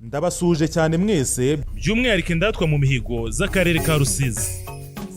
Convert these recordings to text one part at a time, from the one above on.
ndabasuje cyane mwese by'umwihariko indatwa mu mihigo z'akarere ka Rusizi.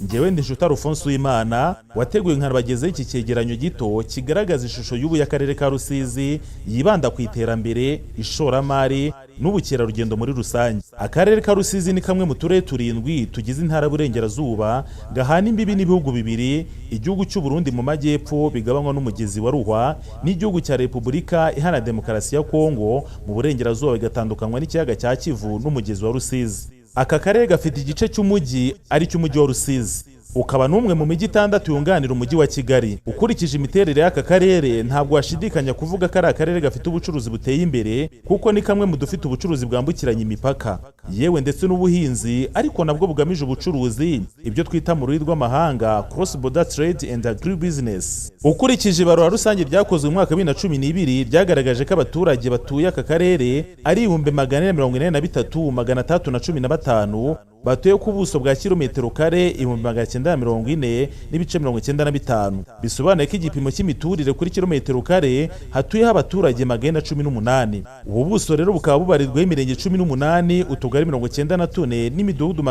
Njyewe ndi Nshuti Alphonse Uwimana wateguye nkanabagezeho iki cyegeranyo gito kigaragaza ishusho y'ubu y'akarere ka Rusizi yibanda ku iterambere, ishoramari n'ubukerarugendo muri rusange. Akarere ka Rusizi ni kamwe mu turere turindwi tugize intara y'Uburengerazuba gahana imbibi n'ibihugu bibiri, igihugu cy'u Burundi mu majyepfo bigabanywa n'umugezi wa Ruhwa n'igihugu cya Repubulika Iharanira Demokarasi ya Kongo mu burengerazuba bigatandukanywa n'ikiyaga cya Kivu n'umugezi wa Rusizi. Aka karere gafite igice cy'umujyi ari cy'umujyi wa Rusizi, ukaba n'umwe mu mijyi 6 yunganira umujyi wa Kigali. Ukurikije imiterere y'aka karere ntabwo washidikanya kuvuga ko ari akarere gafite ubucuruzi buteye imbere kuko ni kamwe mu dufite ubucuruzi bwambukiranya imipaka, yewe ndetse n'ubuhinzi ariko nabwo bugamije ubucuruzi, ibyo twita mu rurimi rw'amahanga cross border trade and agribusiness. Ukurikije ibarura rusange ryakozwe mu mwaka 2012 ryagaragaje ko abaturage batuye aka karere ari 143,315 batuye ku buso bwa kilometero kare 940 n'ibice 95. Bisobanuye ko igipimo cy'imiturire kuri kilometero kare hatuyeho abaturage 118. Ubu buso rero bukaba bubarirwaho imirenge 18, utugari 94 n'imidugudu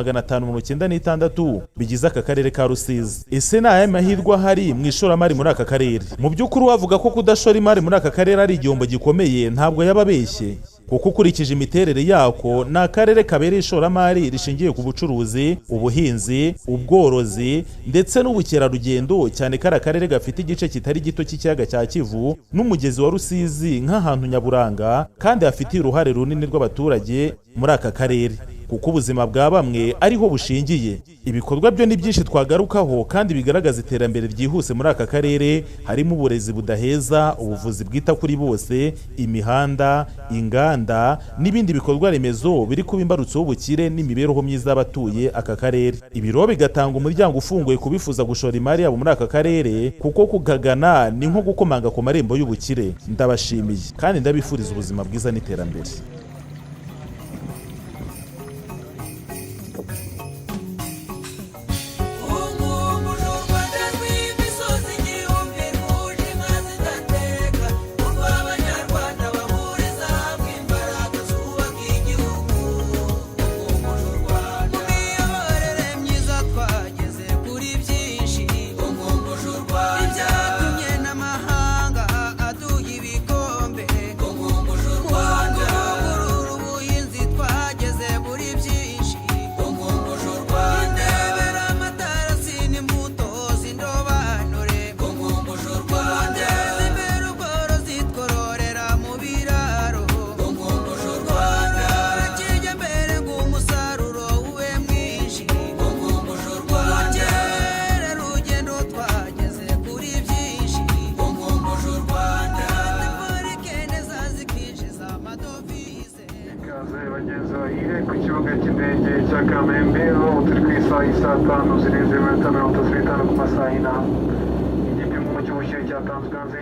596 bigize aka karere ka Rusizi. Ese ni aya mahirwe ahari mu ishoramari muri aka karere? Mu by'ukuri wavuga ko kudashora imari muri aka karere ari igihombo gikomeye ntabwo yababeshye, kuko ukurikije imiterere yako ni akarere kabereye ishoramari rishingiye ku bucuruzi, ubuhinzi, ubworozi ndetse n'ubukerarugendo, cyane ko ari akarere gafite igice kitari gito cy'ikiyaga cya Kivu n'umugezi wa Rusizi nk'ahantu nyaburanga, kandi hafitiye uruhare runini rw'abaturage muri aka karere kuko ubuzima bwa bamwe ariho bushingiye. Ibikorwa byo ni byinshi twagarukaho kandi bigaragaza iterambere ryihuse muri aka karere, harimo uburezi budaheza, ubuvuzi bwita kuri bose, imihanda, inganda n'ibindi bikorwa remezo biri kuba imbarutso y'ubukire n'imibereho myiza y'abatuye aka karere. Ibiro bigatanga umuryango ufunguye kubifuza gushora imari yabo muri aka karere, kuko kukagana ni nko gukomanga ku marembo y'ubukire. Ndabashimiye kandi ndabifuriza ubuzima bwiza n'iterambere. Ku kibuga cy'indege cya Kamembe aho turi ku isaha y'Isaa 5 zirenze iminota 35 ku masaha y'inama. Igipimo cy'ubushyuhe cyatanzwe hanze